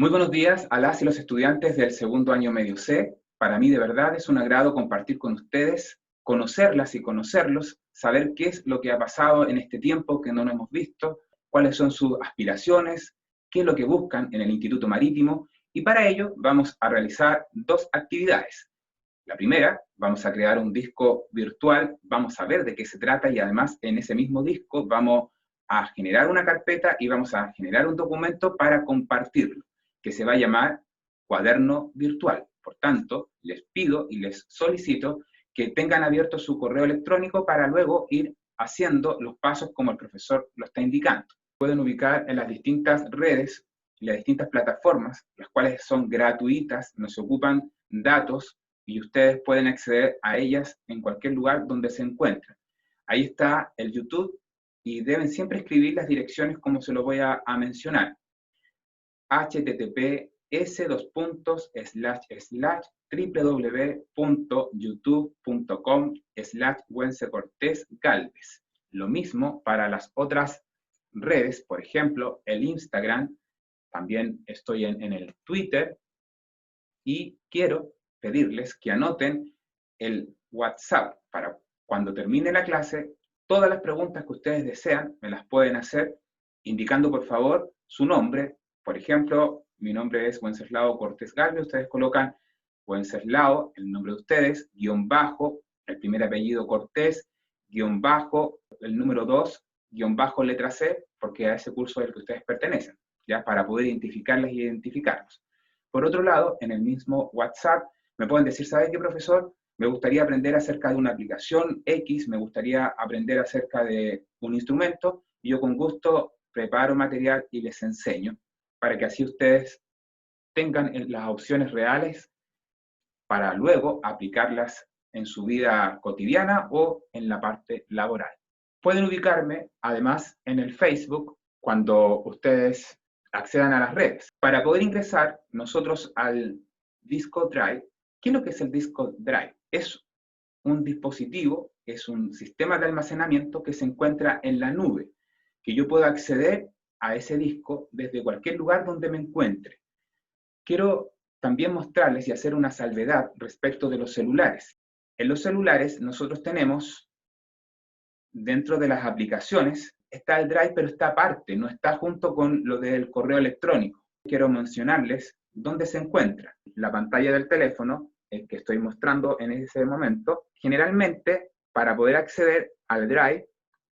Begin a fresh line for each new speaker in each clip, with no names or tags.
Muy buenos días a las y los estudiantes del segundo año medio C. Para mí de verdad es un agrado compartir con ustedes, conocerlas y conocerlos, saber qué es lo que ha pasado en este tiempo que no nos hemos visto, cuáles son sus aspiraciones, qué es lo que buscan en el Instituto Marítimo, y para ello vamos a realizar dos actividades. La primera, vamos a crear un disco virtual, vamos a ver de qué se trata y además en ese mismo disco vamos a generar una carpeta y vamos a generar un documento para compartirlo, que se va a llamar cuaderno virtual. Por tanto, les pido y les solicito que tengan abierto su correo electrónico para luego ir haciendo los pasos como el profesor lo está indicando. Pueden ubicar en las distintas redes y las distintas plataformas, las cuales son gratuitas, nos ocupan datos y ustedes pueden acceder a ellas en cualquier lugar donde se encuentren. Ahí está el YouTube y deben siempre escribir las direcciones como se lo voy a mencionar. https://www.youtube.com/wencecortesgalvez. Lo mismo para las otras redes, por ejemplo, el Instagram, también estoy en el Twitter, y quiero pedirles que anoten el WhatsApp para cuando termine la clase, todas las preguntas que ustedes desean me las pueden hacer indicando por favor su nombre. Por ejemplo, mi nombre es Wenceslao Cortés Galvez, ustedes colocan Wenceslao, el nombre de ustedes, guión bajo, el primer apellido Cortés, guión bajo, el número 2, guión bajo letra C, porque a ese curso es el que ustedes pertenecen, ¿ya? Para poder identificarles y identificarlos. Por otro lado, en el mismo WhatsApp me pueden decir, ¿sabe qué, profesor? Me gustaría aprender acerca de una aplicación X, me gustaría aprender acerca de un instrumento, y yo con gusto preparo material y les enseño, para que así ustedes tengan las opciones reales para luego aplicarlas en su vida cotidiana o en la parte laboral. Pueden ubicarme, además, en el Facebook cuando ustedes accedan a las redes. Para poder ingresar nosotros al disco Drive, ¿qué es lo que es el disco Drive? Es un dispositivo, es un sistema de almacenamiento que se encuentra en la nube, que yo puedo acceder a ese disco desde cualquier lugar donde me encuentre. Quiero también mostrarles y hacer una salvedad respecto de los celulares. En los celulares nosotros tenemos, dentro de las aplicaciones, está el Drive, pero está aparte, no está junto con lo del correo electrónico. Quiero mencionarles dónde se encuentra. La pantalla del teléfono, el que estoy mostrando en ese momento, generalmente, para poder acceder al Drive,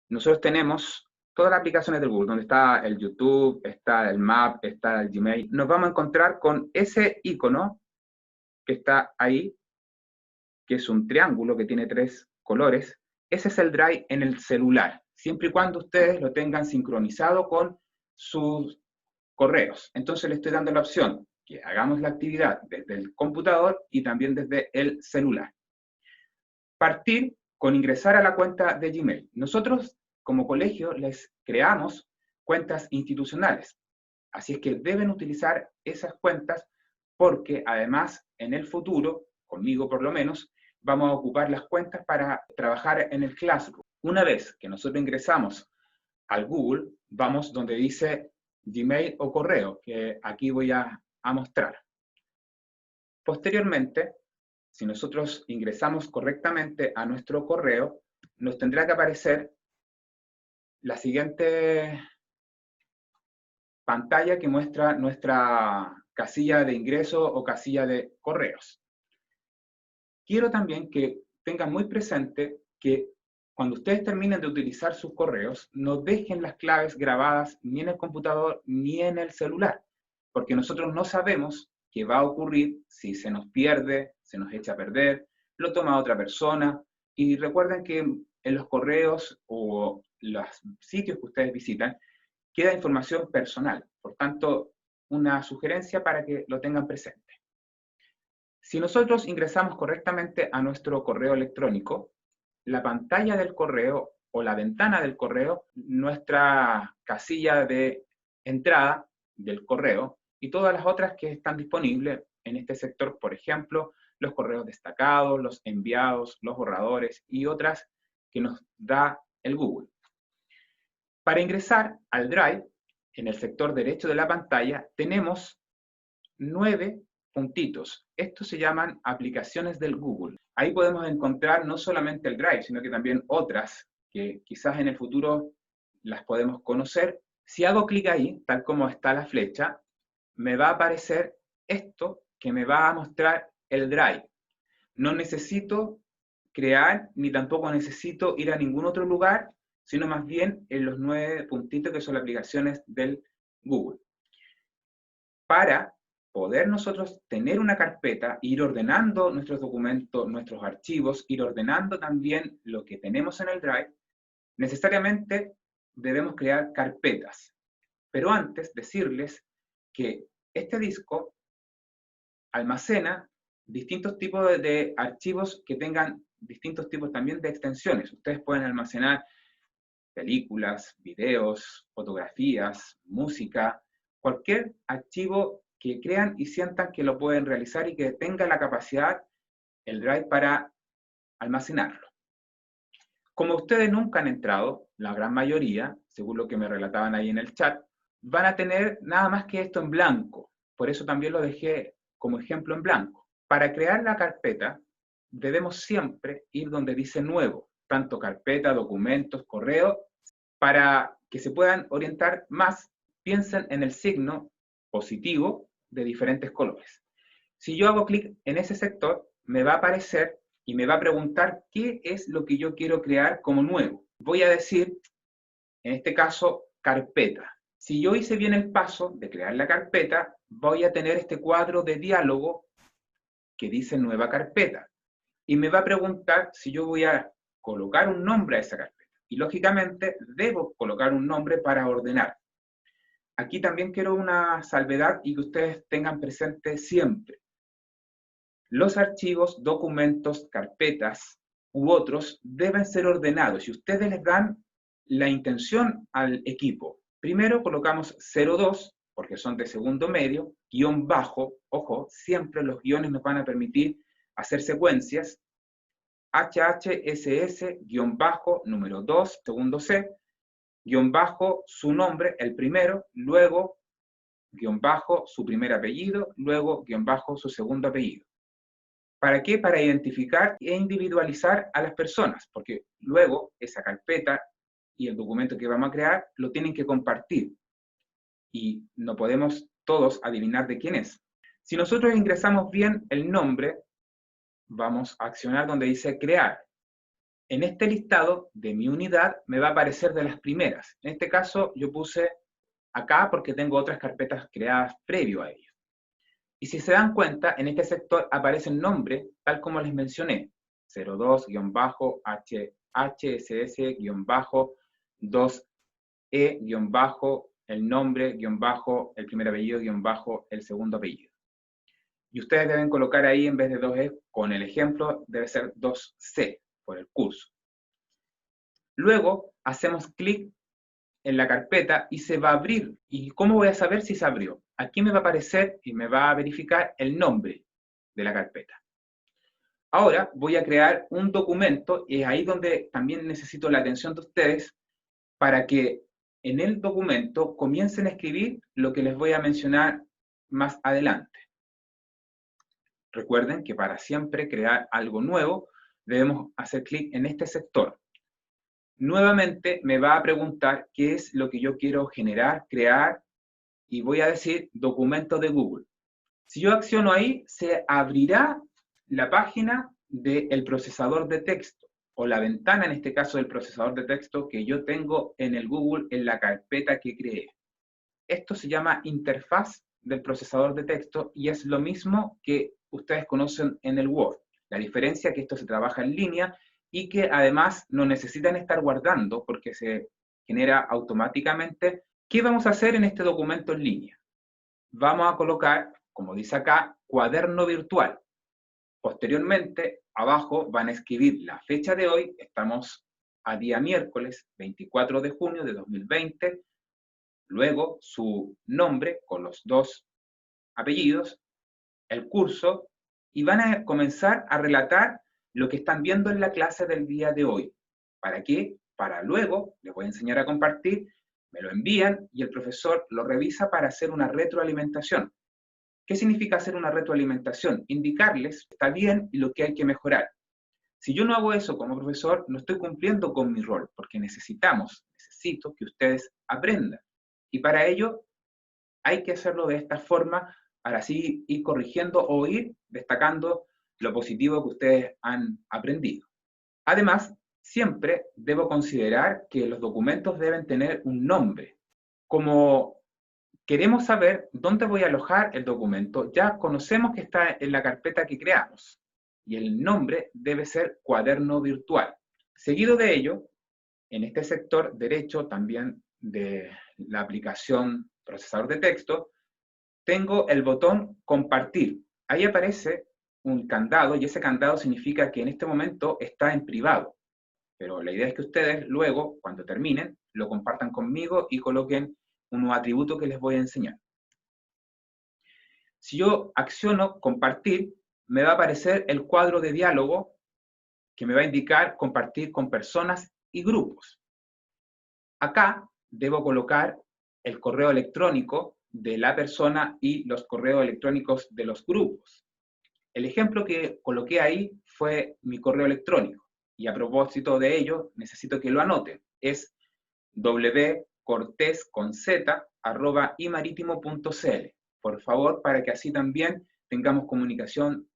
nosotros tenemos todas las aplicaciones del Google, donde está el YouTube, está el Map, está el Gmail. Nos vamos a encontrar con ese icono que está ahí, que es un triángulo que tiene 3 colores. Ese es el Drive en el celular, siempre y cuando ustedes lo tengan sincronizado con sus correos. Entonces le estoy dando la opción que hagamos la actividad desde el computador y también desde el celular. Partir con ingresar a la cuenta de Gmail. Nosotros, como colegio, les creamos cuentas institucionales. Así es que deben utilizar esas cuentas porque además en el futuro, conmigo por lo menos, vamos a ocupar las cuentas para trabajar en el Classroom. Una vez que nosotros ingresamos al Google, vamos donde dice Gmail o correo, que aquí voy a mostrar. Posteriormente, si nosotros ingresamos correctamente a nuestro correo, nos tendrá que aparecer la siguiente pantalla que muestra nuestra casilla de ingreso o casilla de correos. Quiero también que tengan muy presente que cuando ustedes terminen de utilizar sus correos, no dejen las claves grabadas ni en el computador ni en el celular, porque nosotros no sabemos qué va a ocurrir si se nos pierde, se nos echa a perder, lo toma otra persona. Y recuerden que en los correos o los sitios que ustedes visitan, queda información personal. Por tanto, una sugerencia para que lo tengan presente. Si nosotros ingresamos correctamente a nuestro correo electrónico, la pantalla del correo o la ventana del correo, nuestra casilla de entrada del correo y todas las otras que están disponibles en este sector, por ejemplo, los correos destacados, los enviados, los borradores y otras que nos da el Google. Para ingresar al Drive, en el sector derecho de la pantalla, tenemos 9 puntitos. Estos se llaman aplicaciones del Google. Ahí podemos encontrar no solamente el Drive, sino que también otras que quizás en el futuro las podemos conocer. Si hago clic ahí, tal como está la flecha, me va a aparecer esto que me va a mostrar el Drive. No necesito crear, ni tampoco necesito ir a ningún otro lugar, sino más bien en los 9 puntitos que son las aplicaciones del Google. Para poder nosotros tener una carpeta, ir ordenando nuestros documentos, nuestros archivos, ir ordenando también lo que tenemos en el Drive, necesariamente debemos crear carpetas. Pero antes decirles que este disco almacena distintos tipos de archivos que tengan distintos tipos también de extensiones. Ustedes pueden almacenar películas, videos, fotografías, música, cualquier archivo que crean y sientan que lo pueden realizar y que tenga la capacidad, el Drive, para almacenarlo. Como ustedes nunca han entrado, la gran mayoría, según lo que me relataban ahí en el chat, van a tener nada más que esto en blanco. Por eso también lo dejé como ejemplo en blanco. Para crear la carpeta, debemos siempre ir donde dice nuevo, tanto carpeta, documentos, correo. Para que se puedan orientar más, piensen en el signo positivo de diferentes colores. Si yo hago clic en ese sector, me va a aparecer y me va a preguntar qué es lo que yo quiero crear como nuevo. Voy a decir, en este caso, carpeta. Si yo hice bien el paso de crear la carpeta, voy a tener este cuadro de diálogo que dice nueva carpeta. Y me va a preguntar si yo voy a colocar un nombre a esa carpeta. Y lógicamente debo colocar un nombre para ordenar. Aquí también quiero una salvedad y que ustedes tengan presente siempre. Los archivos, documentos, carpetas u otros deben ser ordenados y ustedes les dan la intención al equipo. Primero colocamos 02, porque son de segundo medio, guión bajo, ojo, siempre los guiones nos van a permitir hacer secuencias, HHSS, guión bajo, número 2, segundo C, guión bajo, su nombre, el primero, luego, guión bajo, su primer apellido, luego, guión bajo, su segundo apellido. ¿Para qué? Para identificar e individualizar a las personas, porque luego esa carpeta y el documento que vamos a crear lo tienen que compartir y no podemos todos adivinar de quién es. Si nosotros ingresamos bien el nombre, vamos a accionar donde dice crear. En este listado de mi unidad me va a aparecer de las primeras. En este caso yo puse acá porque tengo otras carpetas creadas previo a ello. Y si se dan cuenta, en este sector aparece el nombre, tal como les mencioné, 02-HSS-2E- el nombre, el primer apellido, el segundo apellido. Y ustedes deben colocar ahí, en vez de 2E, con el ejemplo, debe ser 2C, por el curso. Luego, hacemos clic en la carpeta y se va a abrir. ¿Y cómo voy a saber si se abrió? Aquí me va a aparecer y me va a verificar el nombre de la carpeta. Ahora voy a crear un documento y es ahí donde también necesito la atención de ustedes para que en el documento comiencen a escribir lo que les voy a mencionar más adelante. Recuerden que para siempre crear algo nuevo debemos hacer clic en este sector. Nuevamente me va a preguntar qué es lo que yo quiero generar, crear, y voy a decir documento de Google. Si yo acciono ahí, se abrirá la página del procesador de texto, o la ventana, en este caso, del procesador de texto que yo tengo en el Google en la carpeta que creé. Esto se llama interfaz del procesador de texto y es lo mismo que ustedes conocen en el Word. La diferencia es que esto se trabaja en línea y que además no necesitan estar guardando porque se genera automáticamente. ¿Qué vamos a hacer en este documento en línea? Vamos a colocar, como dice acá, cuaderno virtual. Posteriormente, abajo van a escribir la fecha de hoy. Estamos a día miércoles 24 de junio de 2020. Luego su nombre con los 2 apellidos, el curso, y van a comenzar a relatar lo que están viendo en la clase del día de hoy. ¿Para qué? Para luego, les voy a enseñar a compartir, me lo envían y el profesor lo revisa para hacer una retroalimentación. ¿Qué significa hacer una retroalimentación? Indicarles está bien y lo que hay que mejorar. Si yo no hago eso como profesor, no estoy cumpliendo con mi rol, porque necesito que ustedes aprendan. Y para ello hay que hacerlo de esta forma, para así ir corrigiendo o ir destacando lo positivo que ustedes han aprendido. Además, siempre debo considerar que los documentos deben tener un nombre. Como queremos saber dónde voy a alojar el documento, ya conocemos que está en la carpeta que creamos y el nombre debe ser cuaderno virtual. Seguido de ello, en este sector derecho también de la aplicación procesador de texto, tengo el botón compartir. Ahí aparece un candado y ese candado significa que en este momento está en privado. Pero la idea es que ustedes luego, cuando terminen, lo compartan conmigo y coloquen un nuevo atributo que les voy a enseñar. Si yo acciono compartir, me va a aparecer el cuadro de diálogo que me va a indicar compartir con personas y grupos. Acá debo colocar el correo electrónico de la persona y los correos electrónicos de los grupos. El ejemplo que coloqué ahí fue mi correo electrónico. Y a propósito de ello, necesito que lo anoten. Es wcortez@imaritimo.cl. Por favor, para que así también tengamos comunicación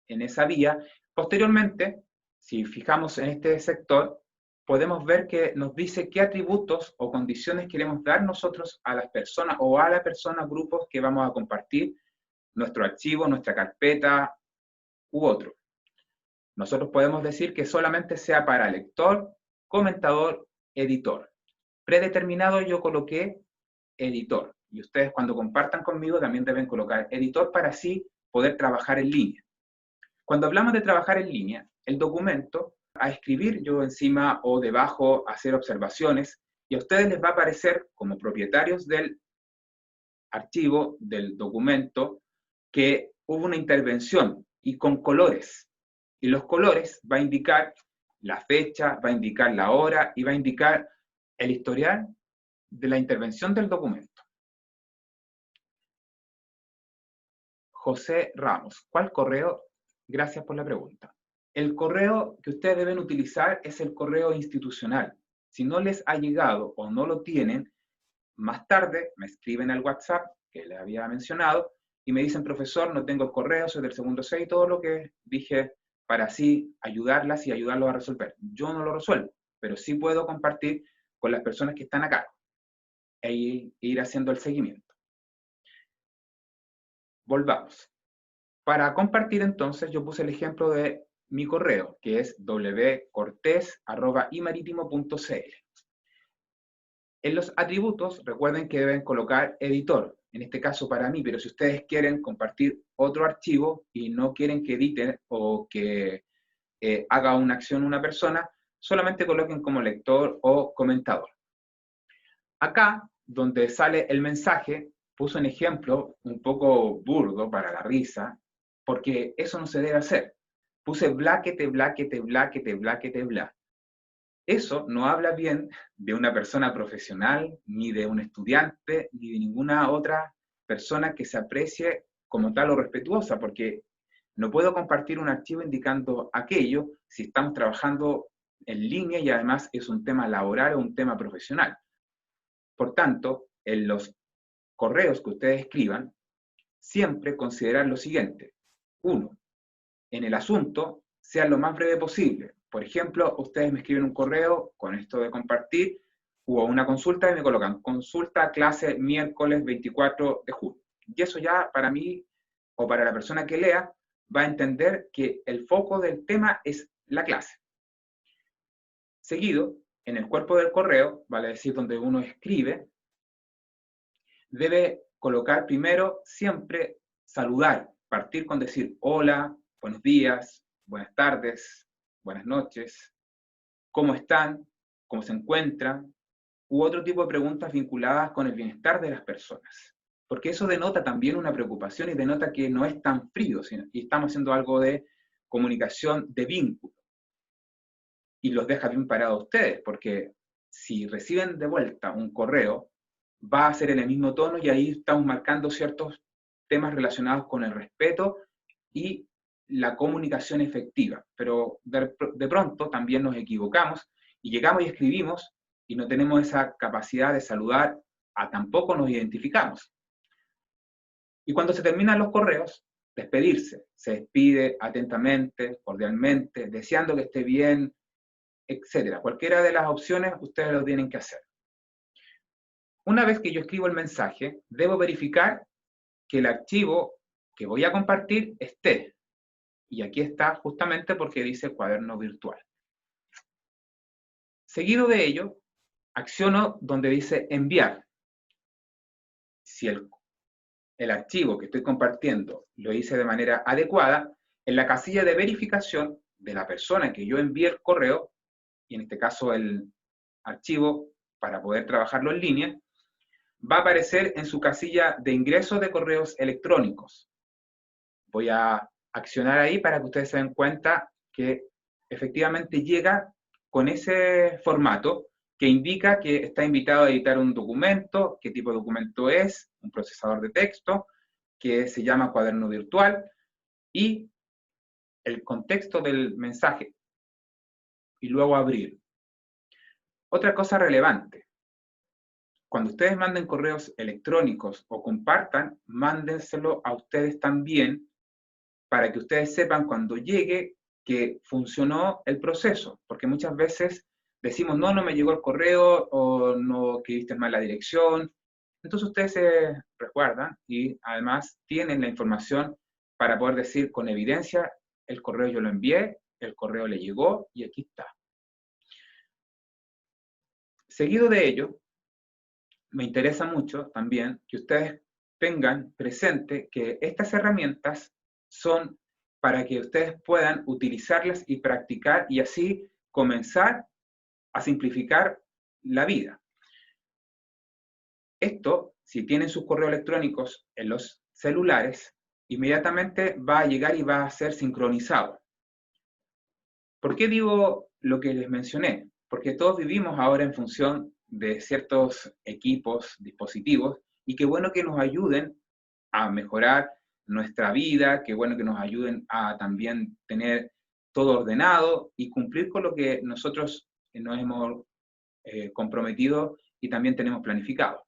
en esa vía. Posteriormente, si fijamos en este sector, podemos ver que nos dice qué atributos o condiciones queremos dar nosotros a las personas o a la persona, grupos que vamos a compartir nuestro archivo, nuestra carpeta u otro. Nosotros podemos decir que solamente sea para lector, comentador, editor. Predeterminado yo coloqué editor. Y ustedes cuando compartan conmigo también deben colocar editor para así poder trabajar en línea. Cuando hablamos de trabajar en línea, el documento, a escribir yo encima o debajo, hacer observaciones, y a ustedes les va a aparecer como propietarios del archivo, del documento, que hubo una intervención y con colores. Y los colores va a indicar la fecha, va a indicar la hora y va a indicar el historial de la intervención del documento. José Ramos, ¿cuál correo? Gracias por la pregunta. El correo que ustedes deben utilizar es el correo institucional. Si no les ha llegado o no lo tienen, más tarde me escriben al WhatsApp que les había mencionado y me dicen, profesor, no tengo el correo, soy del segundo C y todo lo que dije para así ayudarlas y ayudarlos a resolver. Yo no lo resuelvo, pero sí puedo compartir con las personas que están acá e ir haciendo el seguimiento. Volvamos. Para compartir entonces yo puse el ejemplo de mi correo, que es wcortez@imaritimo.cl. En los atributos, recuerden que deben colocar editor, en este caso para mí, pero si ustedes quieren compartir otro archivo y no quieren que editen o que haga una acción una persona, solamente coloquen como lector o comentador. Acá, donde sale el mensaje, puse un ejemplo un poco burdo para la risa, porque eso no se debe hacer. Puse bláquete, bláquete, bláquete, bláquete, bla. Eso no habla bien de una persona profesional, ni de un estudiante, ni de ninguna otra persona que se aprecie como tal o respetuosa, porque no puedo compartir un archivo indicando aquello si estamos trabajando en línea y además es un tema laboral o un tema profesional. Por tanto, en los correos que ustedes escriban, siempre considerar lo siguiente. 1. En el asunto, sea lo más breve posible. Por ejemplo, ustedes me escriben un correo con esto de compartir o una consulta y me colocan consulta clase miércoles 24 de julio. Y eso ya para mí o para la persona que lea va a entender que el foco del tema es la clase. Seguido, en el cuerpo del correo, vale decir donde uno escribe, debe colocar primero siempre saludar, partir con decir hola, buenos días, buenas tardes, buenas noches, cómo están, cómo se encuentran, u otro tipo de preguntas vinculadas con el bienestar de las personas. Porque eso denota también una preocupación y denota que no es tan frío, y estamos haciendo algo de comunicación de vínculo. Y los deja bien parados a ustedes, porque si reciben de vuelta un correo, va a ser en el mismo tono y ahí estamos marcando ciertos temas relacionados con el respeto y la comunicación efectiva. Pero de pronto también nos equivocamos y llegamos y escribimos y no tenemos esa capacidad de saludar, tampoco nos identificamos. Y cuando se terminan los correos, despedirse. Se despide atentamente, cordialmente, deseando que esté bien, etcétera. Cualquiera de las opciones ustedes lo tienen que hacer. Una vez que yo escribo el mensaje, debo verificar que el archivo que voy a compartir esté. Y aquí está justamente porque dice cuaderno virtual. Seguido de ello, acciono donde dice enviar. Si el archivo que estoy compartiendo lo hice de manera adecuada, en la casilla de verificación de la persona que yo envié el correo, y en este caso el archivo para poder trabajarlo en línea, va a aparecer en su casilla de ingreso de correos electrónicos. Voy a accionar ahí para que ustedes se den cuenta que efectivamente llega con ese formato que indica que está invitado a editar un documento, qué tipo de documento es, un procesador de texto, que se llama cuaderno virtual, y el contexto del mensaje, y luego abrir. Otra cosa relevante, cuando ustedes manden correos electrónicos o compartan, mándenselo a ustedes también para que ustedes sepan cuando llegue que funcionó el proceso, porque muchas veces decimos, no me llegó el correo, o no, que diste mal la dirección. Entonces ustedes se resguardan y además tienen la información para poder decir con evidencia, el correo yo lo envié, el correo le llegó y aquí está. Seguido de ello, me interesa mucho también que ustedes tengan presente que estas herramientas son para que ustedes puedan utilizarlas y practicar y así comenzar a simplificar la vida. Esto, si tienen sus correos electrónicos en los celulares, inmediatamente va a llegar y va a ser sincronizado. ¿Por qué digo lo que les mencioné? Porque todos vivimos ahora en función de ciertos equipos, dispositivos, y qué bueno que nos ayuden a mejorar nuestra vida, qué bueno que nos ayuden a también tener todo ordenado y cumplir con lo que nosotros nos hemos comprometido y también tenemos planificado.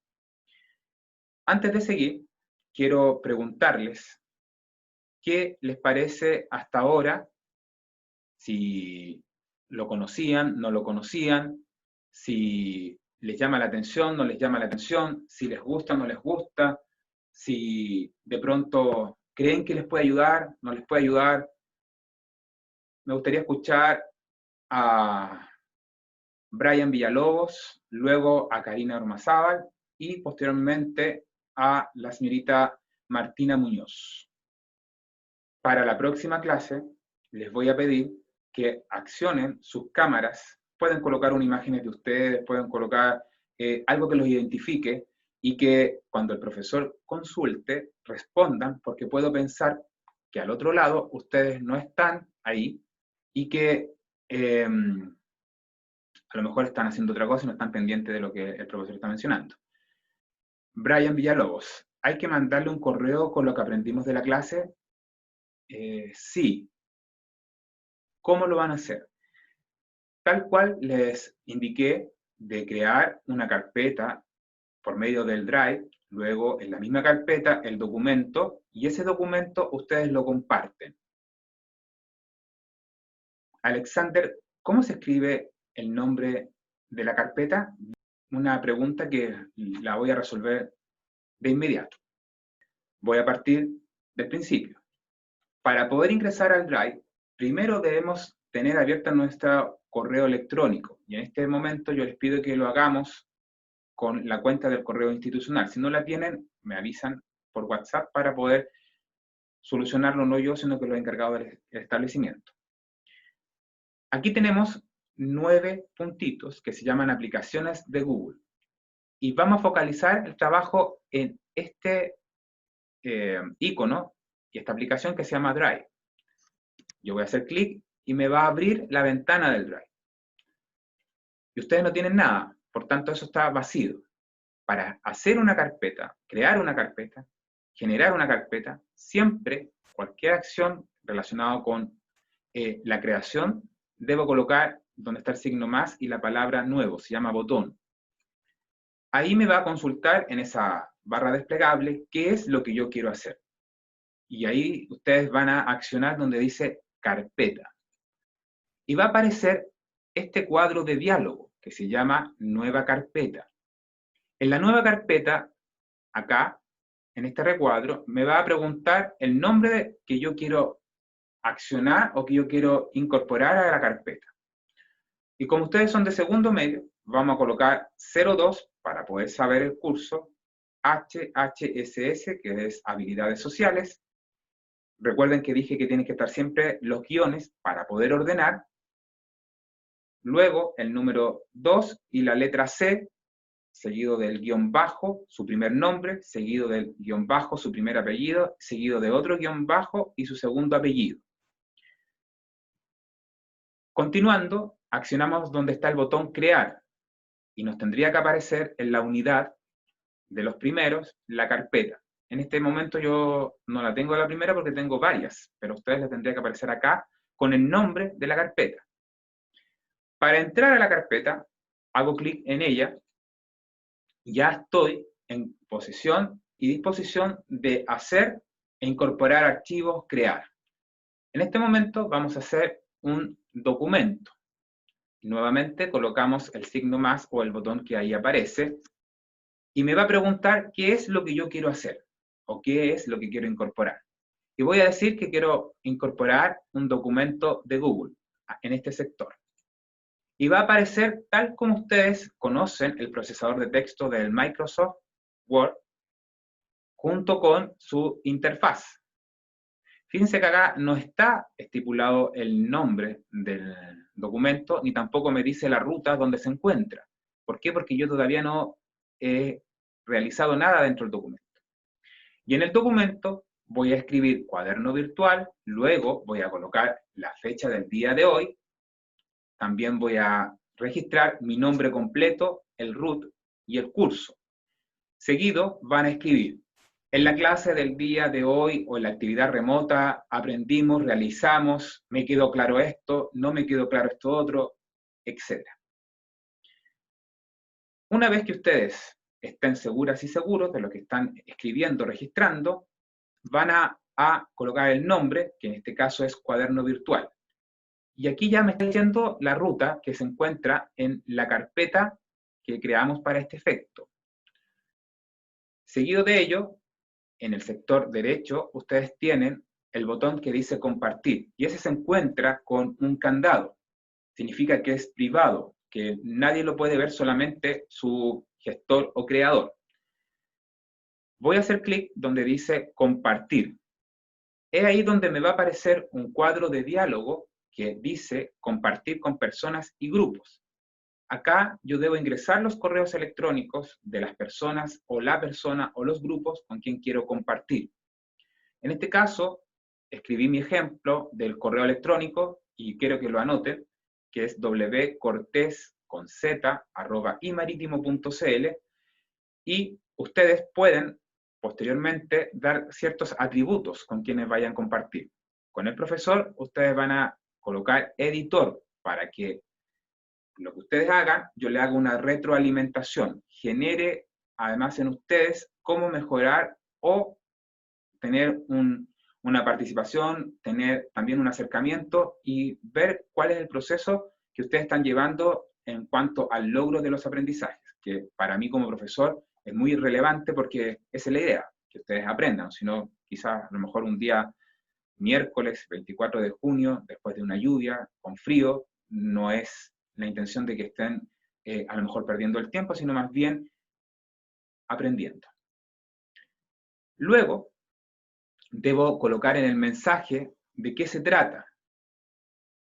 Antes de seguir, quiero preguntarles qué les parece hasta ahora, si lo conocían, no lo conocían, si les llama la atención, no les llama la atención, si les gusta, no les gusta, si de pronto creen que les puede ayudar, no les puede ayudar. Me gustaría escuchar a Brian Villalobos, luego a Karina Ormazábal y posteriormente a la señorita Martina Muñoz. Para la próxima clase les voy a pedir que accionen sus cámaras. Pueden colocar una imagen de ustedes, pueden colocar algo que los identifique y que cuando el profesor consulte respondan, porque puedo pensar que al otro lado ustedes no están ahí y que a lo mejor están haciendo otra cosa y no están pendientes de lo que el profesor está mencionando. Brian Villalobos, ¿hay que mandarle un correo con lo que aprendimos de la clase? Sí. ¿Cómo lo van a hacer? Tal cual les indiqué de crear una carpeta por medio del Drive, luego en la misma carpeta el documento, y ese documento ustedes lo comparten. Alexander, ¿cómo se escribe el nombre de la carpeta? Una pregunta que la voy a resolver de inmediato. Voy a partir del principio. Para poder ingresar al Drive, primero debemos tener abierta nuestro correo electrónico. Y en este momento yo les pido que lo hagamos con la cuenta del correo institucional. Si no la tienen, me avisan por WhatsApp para poder solucionarlo, no yo, sino que los encargados del establecimiento. Aquí tenemos 9 puntitos que se llaman aplicaciones de Google. Y vamos a focalizar el trabajo en este icono y esta aplicación que se llama Drive. Yo voy a hacer clic y me va a abrir la ventana del Drive. Y ustedes no tienen nada, por tanto eso está vacío. Para hacer una carpeta, crear una carpeta, generar una carpeta, siempre cualquier acción relacionada con la creación, debo colocar donde está el signo más y la palabra nuevo, se llama botón. Ahí me va a consultar en esa barra desplegable qué es lo que yo quiero hacer. Y ahí ustedes van a accionar donde dice carpeta. Y va a aparecer este cuadro de diálogo que se llama nueva carpeta. En la nueva carpeta, acá, en este recuadro, me va a preguntar el nombre que yo quiero accionar o que yo quiero incorporar a la carpeta. Y como ustedes son de segundo medio, vamos a colocar 02 para poder saber el curso, HHSS, que es habilidades sociales. Recuerden que dije que tienen que estar siempre los guiones para poder ordenar. Luego el número 2 y la letra C, seguido del guión bajo, su primer nombre, seguido del guión bajo, su primer apellido, seguido de otro guión bajo y su segundo apellido. Continuando, accionamos donde está el botón crear y nos tendría que aparecer en la unidad de los primeros la carpeta. En este momento yo no la tengo la primera porque tengo varias, pero a ustedes les tendría que aparecer acá con el nombre de la carpeta. Para entrar a la carpeta, hago clic en ella, ya estoy en posesión y disposición de hacer e incorporar archivos, crear. En este momento vamos a hacer un documento. Nuevamente colocamos el signo más o el botón que ahí aparece y me va a preguntar qué es lo que yo quiero hacer o qué es lo que quiero incorporar. Y voy a decir que quiero incorporar un documento de Google en este sector. Y va a aparecer tal como ustedes conocen el procesador de texto del Microsoft Word junto con su interfaz. Fíjense que acá no está estipulado el nombre del documento, ni tampoco me dice la ruta donde se encuentra. ¿Por qué? Porque yo todavía no he realizado nada dentro del documento. Y en el documento voy a escribir cuaderno virtual, luego voy a colocar la fecha del día de hoy, también voy a registrar mi nombre completo, el root y el curso. Seguido van a escribir: en la clase del día de hoy o en la actividad remota aprendimos, realizamos, me quedó claro esto, no me quedó claro esto otro, etc. Una vez que ustedes estén seguras y seguros de lo que están escribiendo, registrando, van a colocar el nombre, que en este caso es cuaderno virtual. Y aquí ya me está diciendo la ruta que se encuentra en la carpeta que creamos para este efecto. Seguido de ello, en el sector derecho, ustedes tienen el botón que dice compartir, y ese se encuentra con un candado. Significa que es privado, que nadie lo puede ver, solamente su gestor o creador. Voy a hacer clic donde dice compartir. Es ahí donde me va a aparecer un cuadro de diálogo que dice compartir con personas y grupos. Acá yo debo ingresar los correos electrónicos de las personas o la persona o los grupos con quien quiero compartir. En este caso, escribí mi ejemplo del correo electrónico y quiero que lo anoten, que es wcortez@imaritimo.cl, y ustedes pueden posteriormente dar ciertos atributos con quienes vayan a compartir. Con el profesor, ustedes van a colocar editor para que lo que ustedes hagan, yo le haga una retroalimentación, genere además en ustedes cómo mejorar o tener una participación, tener también un acercamiento y ver cuál es el proceso que ustedes están llevando en cuanto al logro de los aprendizajes, que para mí como profesor es muy relevante porque esa es la idea, que ustedes aprendan, si no, quizás a lo mejor un día miércoles 24 de junio, después de una lluvia, con frío, no es la intención de que estén a lo mejor perdiendo el tiempo, sino más bien aprendiendo. Luego, debo colocar en el mensaje de qué se trata.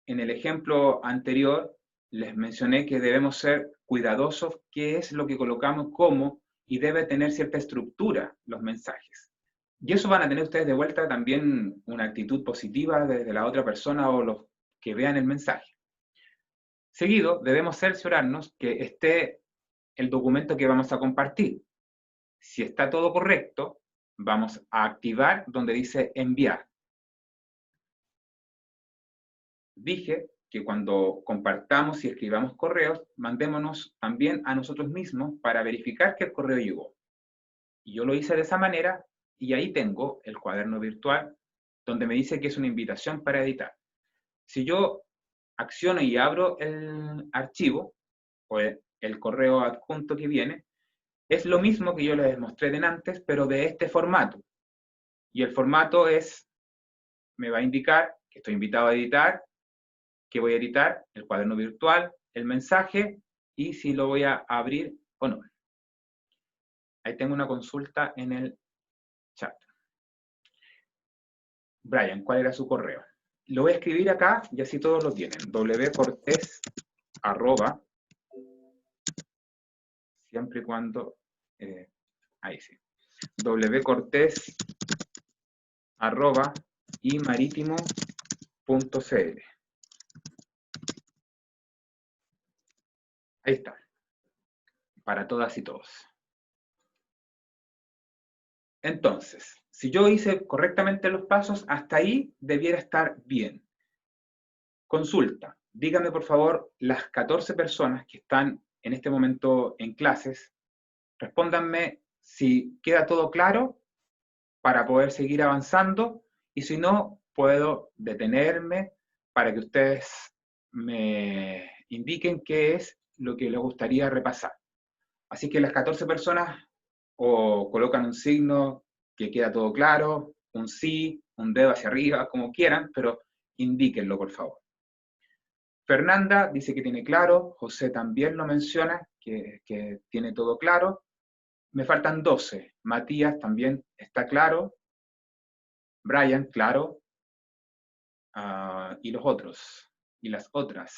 En el ejemplo anterior les mencioné que debemos ser cuidadosos qué es lo que colocamos cómo y debe tener cierta estructura los mensajes. Y eso van a tener ustedes de vuelta también una actitud positiva desde la otra persona o los que vean el mensaje. Seguido, debemos cerciorarnos que esté el documento que vamos a compartir. Si está todo correcto, Vamos a activar donde dice enviar. Dije que cuando compartamos y escribamos correos, mandémonos también a nosotros mismos para verificar que el correo llegó. Y yo lo hice de esa manera, y ahí tengo el cuaderno virtual, donde me dice que es una invitación para editar. Si yo acciono y abro el archivo, o el correo adjunto que viene, es lo mismo que yo les mostré antes, pero de este formato. Y el formato me va a indicar que estoy invitado a editar, que voy a editar, el cuaderno virtual, el mensaje, y si lo voy a abrir o no. Ahí tengo una consulta en el chat. Brian, ¿cuál era su correo? Lo voy a escribir acá y así todos lo tienen. wcortés, siempre y cuando, ahí sí. wcortés, @imaritimo.cl. Ahí está. Para todas y todos. Entonces, si yo hice correctamente los pasos, hasta ahí debiera estar bien. Consulta. Díganme, por favor, las 14 personas que están en este momento en clases, respóndanme si queda todo claro para poder seguir avanzando, y si no, puedo detenerme para que ustedes me indiquen qué es lo que les gustaría repasar. Así que las 14 personas o colocan un signo que queda todo claro, un sí, un dedo hacia arriba, como quieran, pero indíquenlo, por favor. Fernanda dice que tiene claro, José también lo menciona, que tiene todo claro. Me faltan 12. Matías también está claro. Brian, claro. Y los otros, y las otras.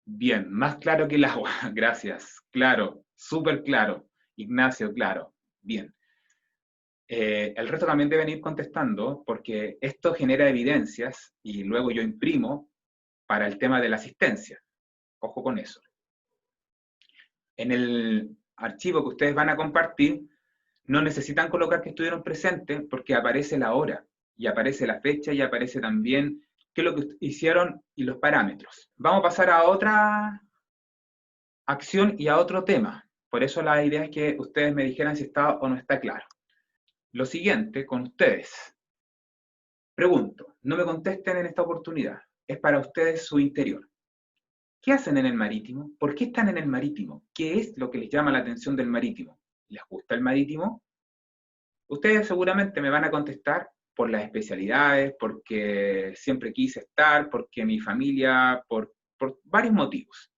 Bien, más claro que el agua, gracias. Claro, súper claro. Ignacio, claro. Bien. El resto también deben ir contestando, porque esto genera evidencias y luego yo imprimo para el tema de la asistencia. Ojo con eso. En el archivo que ustedes van a compartir, no necesitan colocar que estuvieron presentes, porque aparece la hora, y aparece la fecha, y aparece también qué es lo que hicieron y los parámetros. Vamos a pasar a otra acción y a otro tema. Por eso la idea es que ustedes me dijeran si está o no está claro. Lo siguiente con ustedes. Pregunto, no me contesten en esta oportunidad. Es para ustedes su interior. ¿Qué hacen en el marítimo? ¿Por qué están en el marítimo? ¿Qué es lo que les llama la atención del marítimo? ¿Les gusta el marítimo? Ustedes seguramente me van a contestar por las especialidades, porque siempre quise estar, porque mi familia, por varios motivos.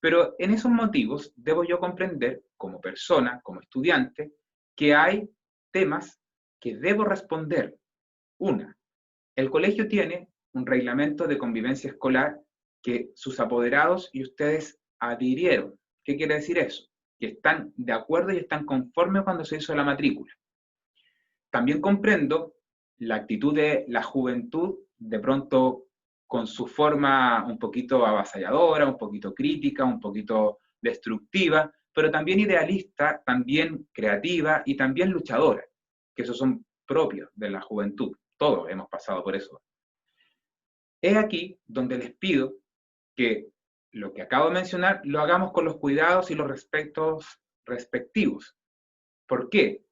Pero en esos motivos debo yo comprender, como persona, como estudiante, que hay temas que debo responder. Una, el colegio tiene un reglamento de convivencia escolar que sus apoderados y ustedes adhirieron. ¿Qué quiere decir eso? Que están de acuerdo y están conformes cuando se hizo la matrícula. También comprendo la actitud de la juventud, de pronto con su forma un poquito avasalladora, un poquito crítica, un poquito destructiva, pero también idealista, también creativa y también luchadora, que esos son propios de la juventud. Todos hemos pasado por eso. Es aquí donde les pido que lo que acabo de mencionar lo hagamos con los cuidados y los respetos respectivos. ¿Por qué?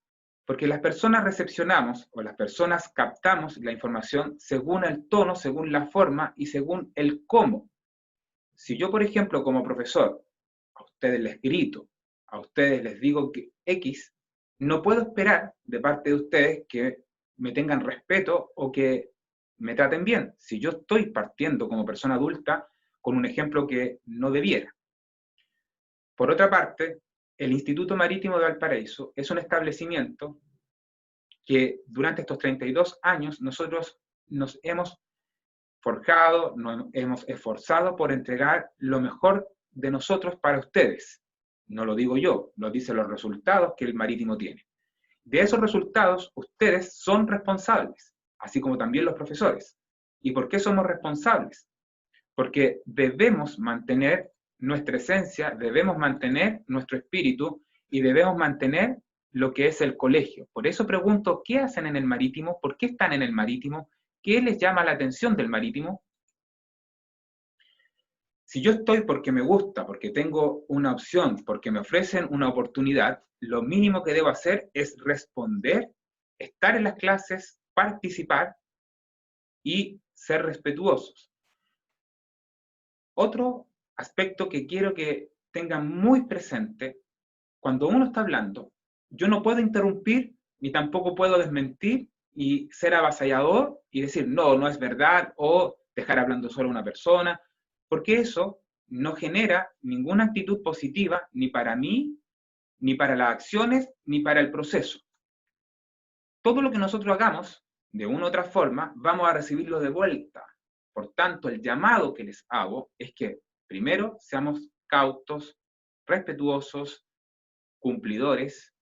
Porque las personas recepcionamos o las personas captamos la información según el tono, según la forma y según el cómo. Si yo, por ejemplo, como profesor, a ustedes les grito, a ustedes les digo que X, no puedo esperar de parte de ustedes que me tengan respeto o que me traten bien, si yo estoy partiendo como persona adulta con un ejemplo que no debiera. Por otra parte, el Instituto Marítimo de Valparaíso es un establecimiento que durante estos 32 años nosotros nos hemos forjado, nos hemos esforzado por entregar lo mejor de nosotros para ustedes. No lo digo yo, lo dicen los resultados que el Marítimo tiene. De esos resultados, ustedes son responsables, así como también los profesores. ¿Y por qué somos responsables? Porque debemos mantener nuestra esencia, debemos mantener nuestro espíritu y debemos mantener lo que es el colegio. Por eso pregunto, ¿qué hacen en el Marítimo? ¿Por qué están en el Marítimo? ¿Qué les llama la atención del Marítimo? Si yo estoy porque me gusta, porque tengo una opción, porque me ofrecen una oportunidad, lo mínimo que debo hacer es responder, estar en las clases, participar y ser respetuosos. Otro aspecto que quiero que tengan muy presente, cuando uno está hablando, yo no puedo interrumpir ni tampoco puedo desmentir y ser avasallador y decir, no, no es verdad, o dejar hablando solo a una persona, porque eso no genera ninguna actitud positiva ni para mí, ni para las acciones, ni para el proceso. Todo lo que nosotros hagamos, de una u otra forma, vamos a recibirlo de vuelta. Por tanto, el llamado que les hago es que, primero, seamos cautos, respetuosos, cumplidores,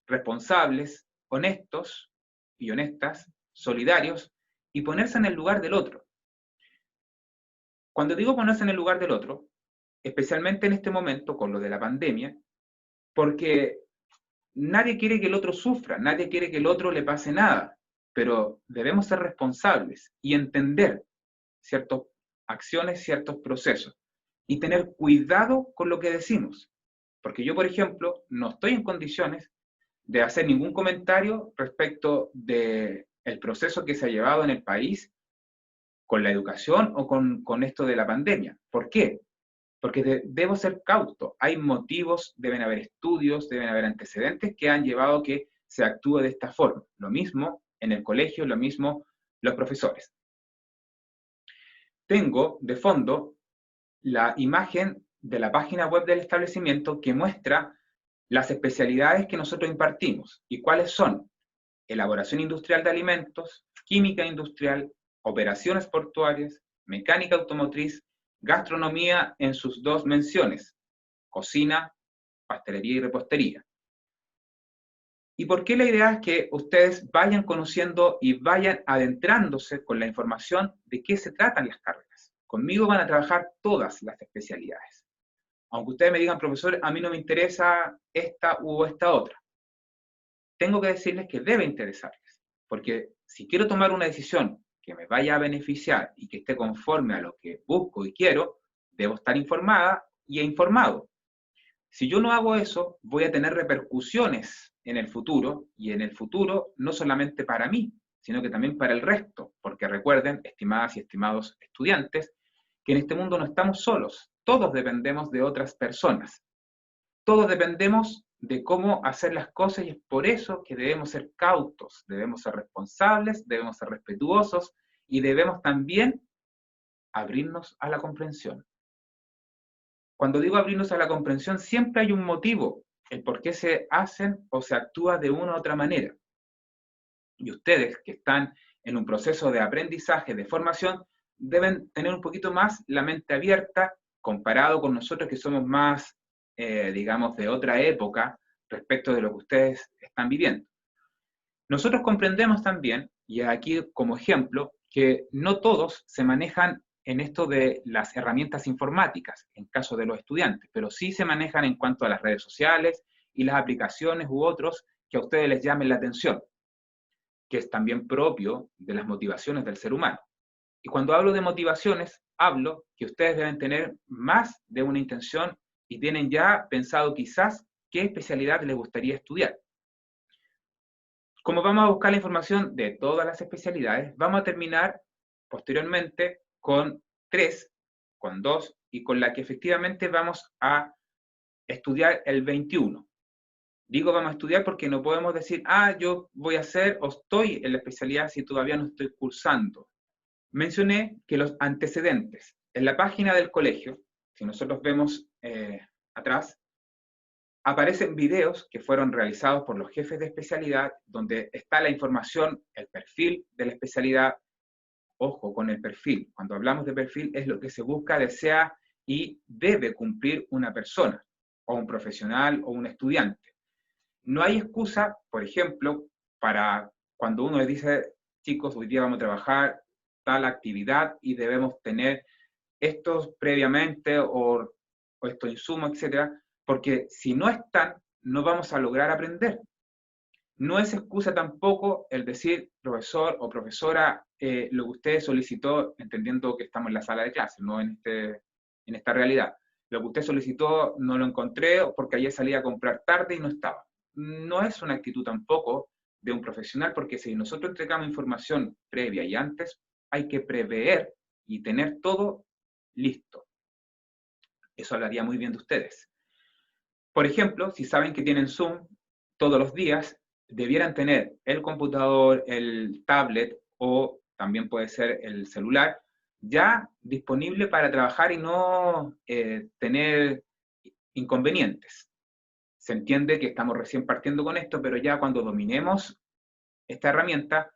responsables, honestos y honestas, solidarios, y ponerse en el lugar del otro. Cuando digo ponerse en el lugar del otro, especialmente en este momento con lo de la pandemia, porque nadie quiere que el otro sufra, nadie quiere que el otro le pase nada, pero debemos ser responsables y entender ciertas acciones, ciertos procesos, y tener cuidado con lo que decimos. Porque yo, por ejemplo, no estoy en condiciones de hacer ningún comentario respecto del proceso que se ha llevado en el país con la educación o con esto de la pandemia. ¿Por qué? Porque debo ser cauto. Hay motivos, deben haber estudios, deben haber antecedentes que han llevado a que se actúe de esta forma. Lo mismo en el colegio, lo mismo los profesores. Tengo de fondo la imagen de la página web del establecimiento que muestra las especialidades que nosotros impartimos. ¿Y cuáles son? Elaboración industrial de alimentos, química industrial, operaciones portuarias, mecánica automotriz, gastronomía en sus dos menciones, cocina, pastelería y repostería. ¿Y por qué la idea es que ustedes vayan conociendo y vayan adentrándose con la información de qué se tratan las carreras? Conmigo van a trabajar todas las especialidades. Aunque ustedes me digan, profesor, a mí no me interesa esta u esta otra. Tengo que decirles que debe interesarles, porque si quiero tomar una decisión que me vaya a beneficiar y que esté conforme a lo que busco y quiero, debo estar informada y informado. Si yo no hago eso, voy a tener repercusiones en el futuro, y en el futuro no solamente para mí, sino que también para el resto, porque recuerden, estimadas y estimados estudiantes, que en este mundo no estamos solos, todos dependemos de otras personas, todos dependemos de cómo hacer las cosas y es por eso que debemos ser cautos, debemos ser responsables, debemos ser respetuosos y debemos también abrirnos a la comprensión. Cuando digo abrirnos a la comprensión, siempre hay un motivo, el por qué se hacen o se actúa de una u otra manera. Y ustedes que están en un proceso de aprendizaje, de formación, deben tener un poquito más la mente abierta comparado con nosotros que somos más, digamos, de otra época respecto de lo que ustedes están viviendo. Nosotros comprendemos también, y aquí como ejemplo, que no todos se manejan en esto de las herramientas informáticas, en caso de los estudiantes, pero sí se manejan en cuanto a las redes sociales y las aplicaciones u otros que a ustedes les llamen la atención, que es también propio de las motivaciones del ser humano. Y cuando hablo de motivaciones, hablo que ustedes deben tener más de una intención y tienen ya pensado quizás qué especialidad les gustaría estudiar. Como vamos a buscar la información de todas las especialidades, vamos a terminar posteriormente con 3, con 2 y con la que efectivamente vamos a estudiar el 21. Digo vamos a estudiar porque no podemos decir, yo voy a hacer o estoy en la especialidad si todavía no estoy cursando. Mencioné que los antecedentes. En la página del colegio, si nosotros vemos atrás, aparecen videos que fueron realizados por los jefes de especialidad, donde está la información, el perfil de la especialidad. Ojo con el perfil. Cuando hablamos de perfil es lo que se busca, desea y debe cumplir una persona, o un profesional o un estudiante. No hay excusa, por ejemplo, para cuando uno les dice, chicos, hoy día vamos a trabajar tal actividad y debemos tener estos previamente o estos insumos, etcétera, porque si no están, no vamos a lograr aprender. No es excusa tampoco el decir, profesor o profesora, lo que usted solicitó, entendiendo que estamos en la sala de clase, no en esta realidad. Lo que usted solicitó no lo encontré porque ayer salí a comprar tarde y no estaba. No es una actitud tampoco de un profesional, porque si nosotros entregamos información previa y antes, hay que prever y tener todo listo. Eso hablaría muy bien de ustedes. Por ejemplo, si saben que tienen Zoom todos los días, debieran tener el computador, el tablet o también puede ser el celular ya disponible para trabajar y no tener inconvenientes. Se entiende que estamos recién partiendo con esto, pero ya cuando dominemos esta herramienta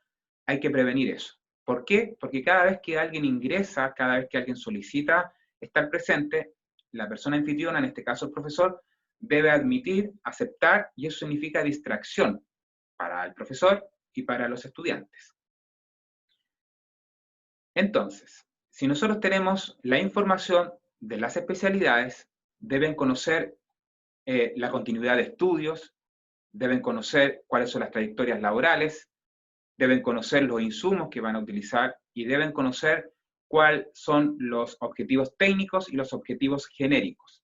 hay que prevenir eso. ¿Por qué? Porque cada vez que alguien ingresa, cada vez que alguien solicita estar presente, la persona anfitriona, en este caso el profesor, debe admitir, aceptar, y eso significa distracción para el profesor y para los estudiantes. Entonces, si nosotros tenemos la información de las especialidades, deben conocer la continuidad de estudios, deben conocer cuáles son las trayectorias laborales, deben conocer los insumos que van a utilizar y deben conocer cuáles son los objetivos técnicos y los objetivos genéricos.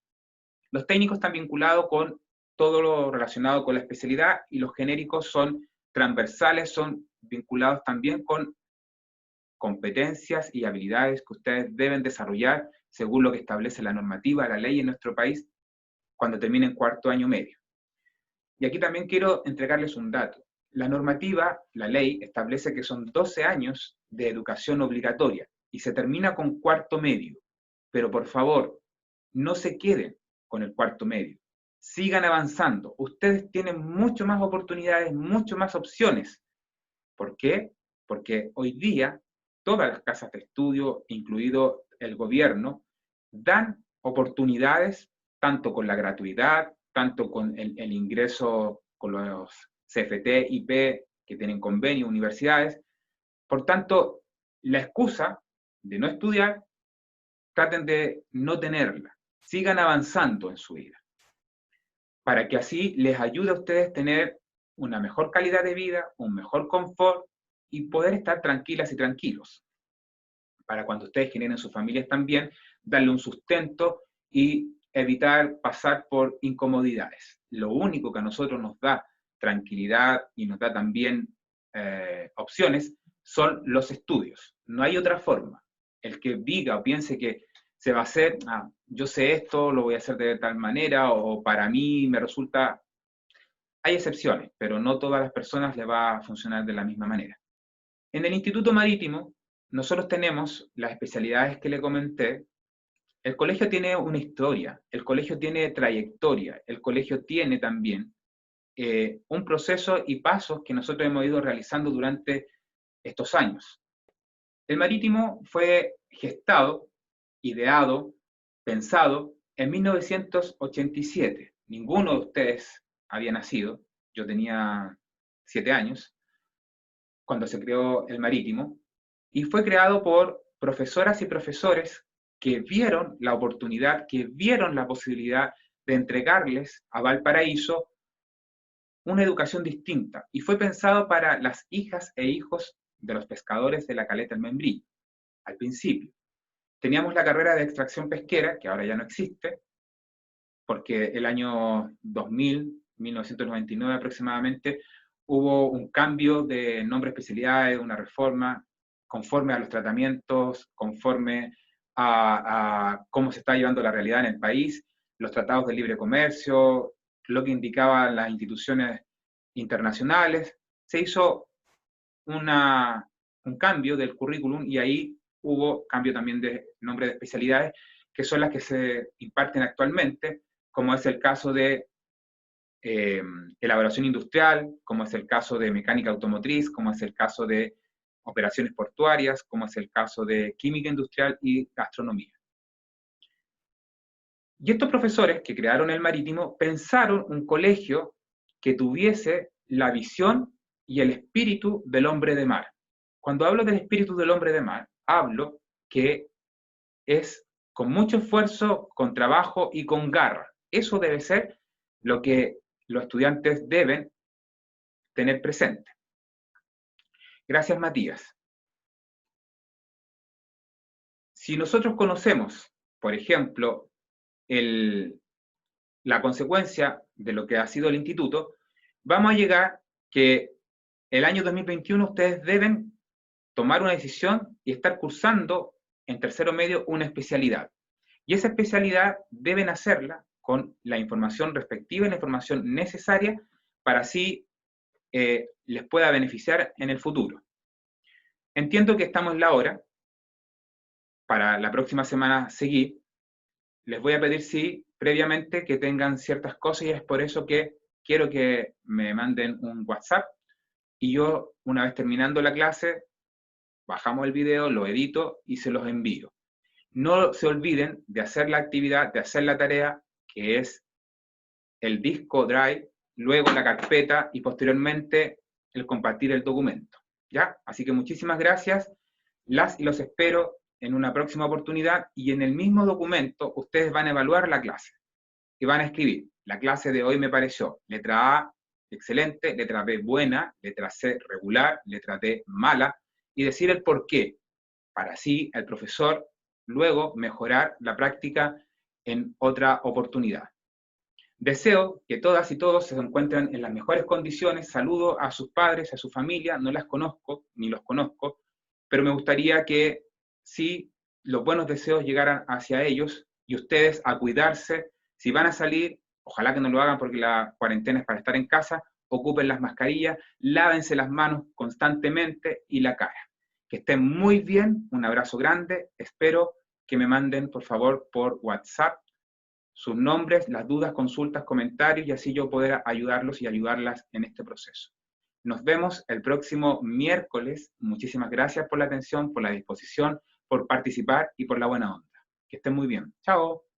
Los técnicos están vinculados con todo lo relacionado con la especialidad y los genéricos son transversales, son vinculados también con competencias y habilidades que ustedes deben desarrollar según lo que establece la normativa, la ley en nuestro país cuando terminen cuarto año medio. Y aquí también quiero entregarles un dato. La normativa, la ley, establece que son 12 años de educación obligatoria y se termina con cuarto medio. Pero por favor, no se queden con el cuarto medio. Sigan avanzando. Ustedes tienen mucho más oportunidades, mucho más opciones. ¿Por qué? Porque hoy día todas las casas de estudio, incluido el gobierno, dan oportunidades tanto con la gratuidad, tanto con el ingreso con los CFT, IP, que tienen convenio, universidades. Por tanto, la excusa de no estudiar, traten de no tenerla. Sigan avanzando en su vida, para que así les ayude a ustedes tener una mejor calidad de vida, un mejor confort y poder estar tranquilas y tranquilos. Para cuando ustedes generen sus familias también, darle un sustento y evitar pasar por incomodidades. Lo único que a nosotros nos da tranquilidad y nos da también opciones son los estudios. No hay otra forma. El que diga o piense que se va a hacer, yo sé esto, lo voy a hacer de tal manera, o para mí me resulta... Hay excepciones, pero no todas las personas le va a funcionar de la misma manera. En el Instituto Marítimo, nosotros tenemos las especialidades que le comenté. El colegio tiene una historia, el colegio tiene trayectoria, el colegio tiene también un proceso y pasos que nosotros hemos ido realizando durante estos años. El Marítimo fue gestado, ideado, pensado en 1987. Ninguno de ustedes había nacido, yo tenía 7 años, cuando se creó el Marítimo, y fue creado por profesoras y profesores que vieron la oportunidad, que vieron la posibilidad de entregarles a Valparaíso una educación distinta, y fue pensado para las hijas e hijos de los pescadores de la Caleta del Membrillo. Al principio teníamos la carrera de extracción pesquera, que ahora ya no existe, porque el año 2000, 1999 aproximadamente, hubo un cambio de nombre de especialidades, una reforma, conforme a los tratamientos, conforme a cómo se está llevando la realidad en el país, los tratados de libre comercio, lo que indicaban las instituciones internacionales. Se hizo un cambio del currículum y ahí hubo cambio también de nombre de especialidades, que son las que se imparten actualmente, como es el caso de elaboración industrial, como es el caso de mecánica automotriz, como es el caso de operaciones portuarias, como es el caso de química industrial y gastronomía. Y estos profesores que crearon el Marítimo pensaron un colegio que tuviese la visión y el espíritu del hombre de mar. Cuando hablo del espíritu del hombre de mar, hablo que es con mucho esfuerzo, con trabajo y con garra. Eso debe ser lo que los estudiantes deben tener presente. Gracias, Matías. Si nosotros conocemos, por ejemplo, la consecuencia de lo que ha sido el instituto, vamos a llegar que el año 2021 ustedes deben tomar una decisión y estar cursando en tercero medio una especialidad. Y esa especialidad deben hacerla con la información respectiva y la información necesaria para así les pueda beneficiar en el futuro. Entiendo que estamos en la hora. Para la próxima semana seguir, les voy a pedir, sí, previamente que tengan ciertas cosas y es por eso que quiero que me manden un WhatsApp y yo, una vez terminando la clase, bajamos el video, lo edito y se los envío. No se olviden de hacer la actividad, de hacer la tarea, que es el disco Drive, luego la carpeta y posteriormente el compartir el documento. ¿Ya? Así que muchísimas gracias. Las y los espero en una próxima oportunidad y en el mismo documento ustedes van a evaluar la clase y van a escribir. La clase de hoy me pareció letra A, excelente, letra B, buena, letra C, regular, letra D, mala, y decir el por qué, para así el profesor luego mejorar la práctica en otra oportunidad. Deseo que todas y todos se encuentren en las mejores condiciones. Saludo a sus padres, a su familia, no las conozco, ni los conozco, pero me gustaría que sí los buenos deseos llegaran hacia ellos y ustedes a cuidarse. Si van a salir, ojalá que no lo hagan porque la cuarentena es para estar en casa, ocupen las mascarillas, lávense las manos constantemente y la cara. Que estén muy bien, un abrazo grande, espero que me manden por favor por WhatsApp sus nombres, las dudas, consultas, comentarios y así yo poder ayudarlos y ayudarlas en este proceso. Nos vemos el próximo miércoles. Muchísimas gracias por la atención, por la disposición, por participar y por la buena onda. Que estén muy bien. Chao.